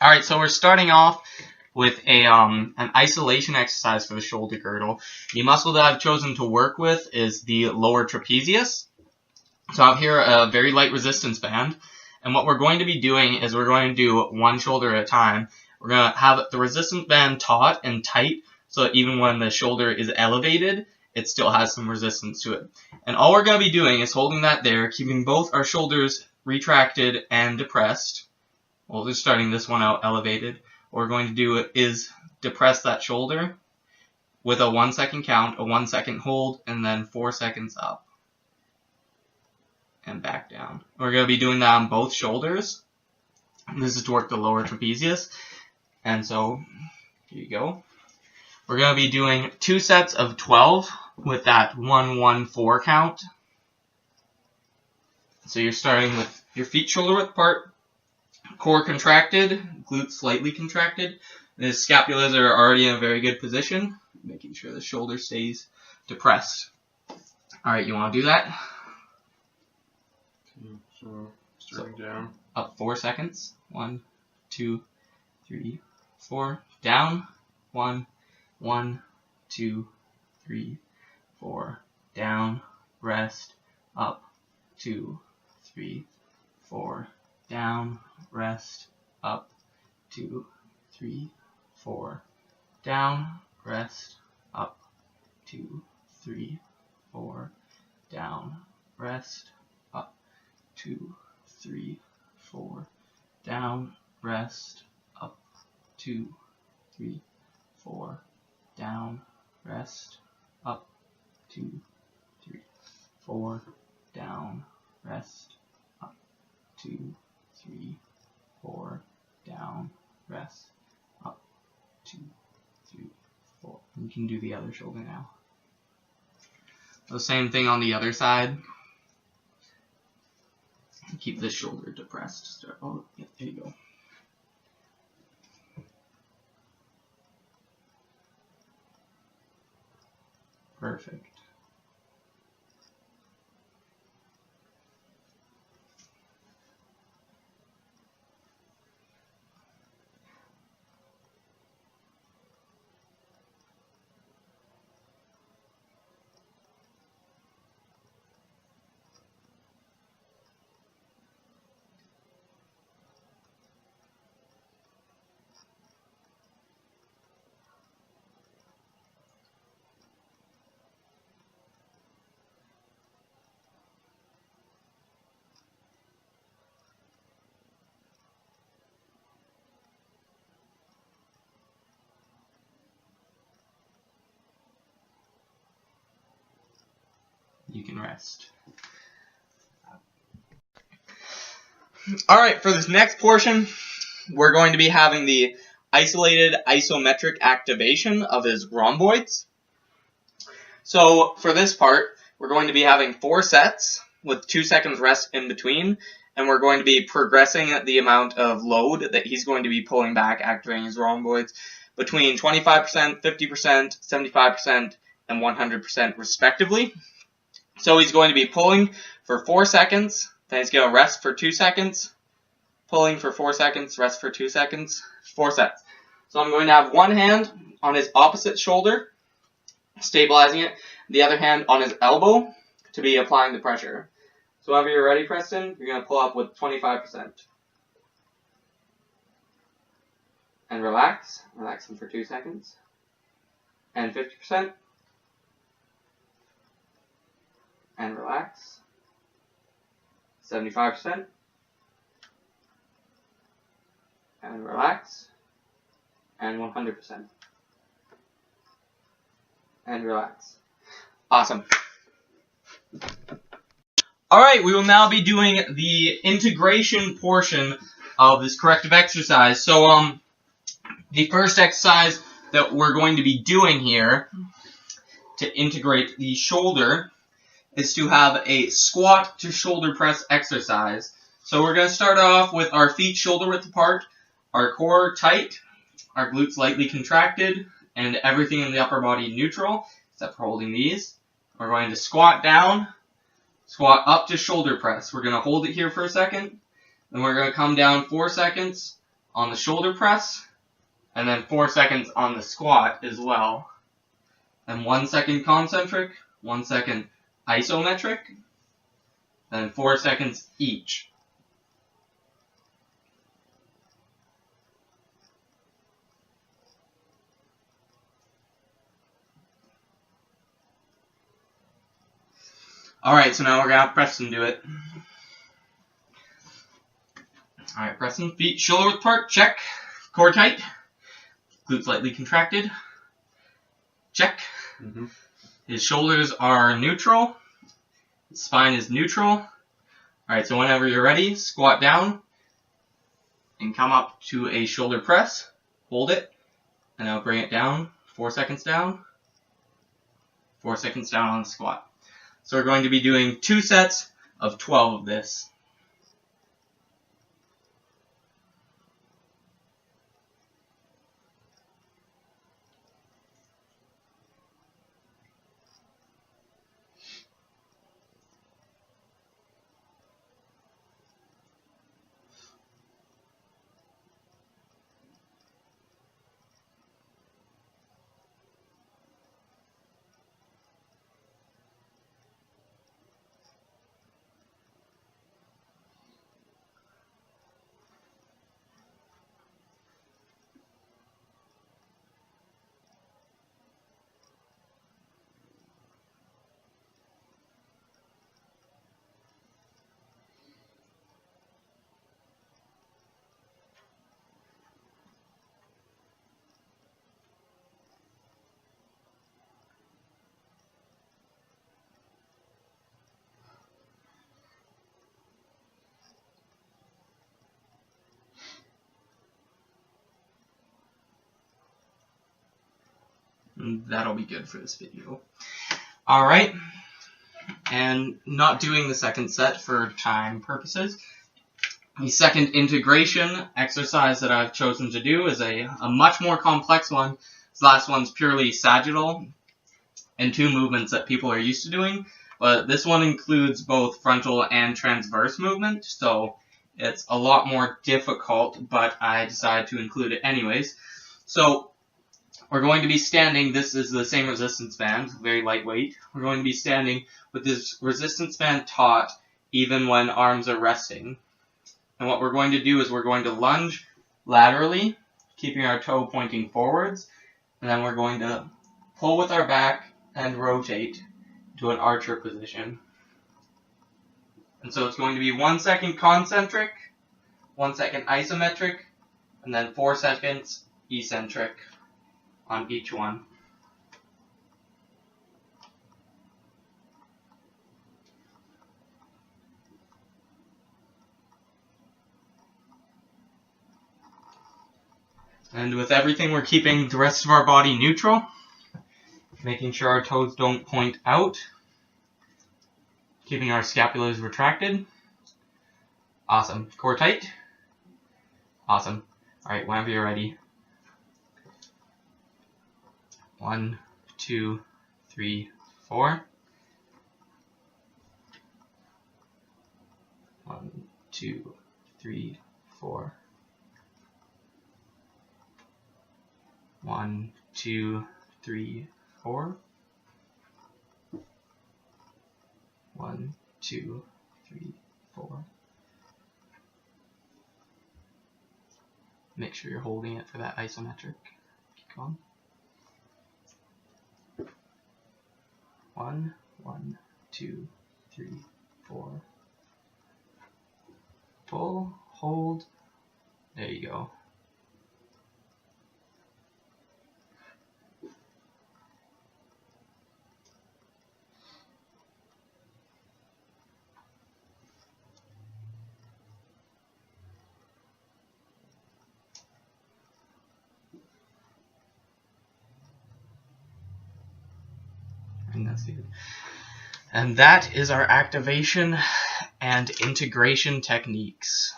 Alright, so we're starting off with an isolation exercise for the shoulder girdle. The muscle that I've chosen to work with is the lower trapezius. So I have here a very light resistance band. And what we're going to be doing is we're going to do one shoulder at a time. We're going to have the resistance band taut and tight so that even when the shoulder is elevated, it still has some resistance to it. And all we're going to be doing is holding that there, keeping both our shoulders retracted and depressed. Well, just starting this one out elevated. What we're going to do is depress that shoulder with a 1 second count, a 1 second hold, and then 4 seconds up and back down. We're going to be doing that on both shoulders. This is to work the lower trapezius. And so, here you go. We're going to be doing 2 sets of 12 with that 1-1-4 count. So you're starting with your feet shoulder width apart, core contracted, glutes slightly contracted. The scapulas are already in a very good position, making sure the shoulder stays depressed. Alright, you want to do that? So, starting down. Up 4 seconds. 1, 2, 3, 4. Down. 1, 1, 2, 3, 4. Down. Rest. Up. 2, 3, 4. Down. Rest. Up. 2, 3, 4. Down. Rest. Up. 2, 3, 4. Down. Rest. Up. 2, 3, 4. Down. Rest. Up. 2, 3, 4. Down. Rest. Up. 2, 3, 4. Down. Rest. Up. 2, 3, 4. Down. Rest. Up. 2, 3, 4. You can do the other shoulder now. The same thing on the other side. Keep this shoulder depressed. Oh, yeah, there you go. Perfect. You can rest. Alright, for this next portion, we're going to be having the isolated isometric activation of his rhomboids. So, for this part, we're going to be having 4 sets with 2 seconds rest in between, and we're going to be progressing the amount of load that he's going to be pulling back, activating his rhomboids, between 25%, 50%, 75%, and 100% respectively. So he's going to be pulling for 4 seconds, then he's going to rest for 2 seconds, pulling for 4 seconds, rest for 2 seconds, 4 sets. So I'm going to have one hand on his opposite shoulder, stabilizing it, the other hand on his elbow to be applying the pressure. So whenever you're ready, Preston, you're going to pull up with 25%. And relax. Relax him for 2 seconds. And 50%. And relax. 75%. And relax. And 100%. And relax. Awesome. Alright, we will now be doing the integration portion of this corrective exercise. So, the first exercise that we're going to be doing here to integrate the shoulder is to have a squat to shoulder press exercise. So we're going to start off with our feet shoulder width apart, our core tight, our glutes lightly contracted, and everything in the upper body neutral, except for holding these. We're going to squat down, squat up to shoulder press. We're going to hold it here for a second, then we're going to come down 4 seconds, on the shoulder press, and then 4 seconds on the squat as well. Then 1 second concentric, 1 second isometric, then 4 seconds each. Alright, so now we're going to have Preston do it. Alright, Preston, feet shoulder width apart, check. Core tight. Glutes lightly contracted. Check. Mm-hmm. His shoulders are neutral. His spine is neutral. Alright, so whenever you're ready, squat down and come up to a shoulder press. Hold it. And now bring it down. 4 seconds down. 4 seconds down on the squat. So we're going to be doing 2 sets of 12 of this. And that'll be good for this video. Alright, and not doing the second set for time purposes. The second integration exercise that I've chosen to do is a much more complex one. This last one's purely sagittal and 2 movements that people are used to doing, but this one includes both frontal and transverse movement, so it's a lot more difficult, but I decided to include it anyways. So we're going to be standing, this is the same resistance band, very lightweight. We're going to be standing with this resistance band taut even when arms are resting. And what we're going to do is we're going to lunge laterally, keeping our toe pointing forwards, and then we're going to pull with our back and rotate to an archer position. And so it's going to be 1 second concentric, 1 second isometric, and then 4 seconds eccentric on each one. And with everything, we're keeping the rest of our body neutral, making sure our toes don't point out, keeping our scapulars retracted. Awesome. Core tight. Awesome. Alright, whenever you're ready. 1, 2, 3, 4. 1, 2, 3, 4. 1, 2, 3, 4. 1, 2, 3, 4. Make sure you're holding it for that isometric. Keep going. 1, 1, 2, 3, 4. Pull, hold. There you go. And that's good. And that is our activation and integration techniques.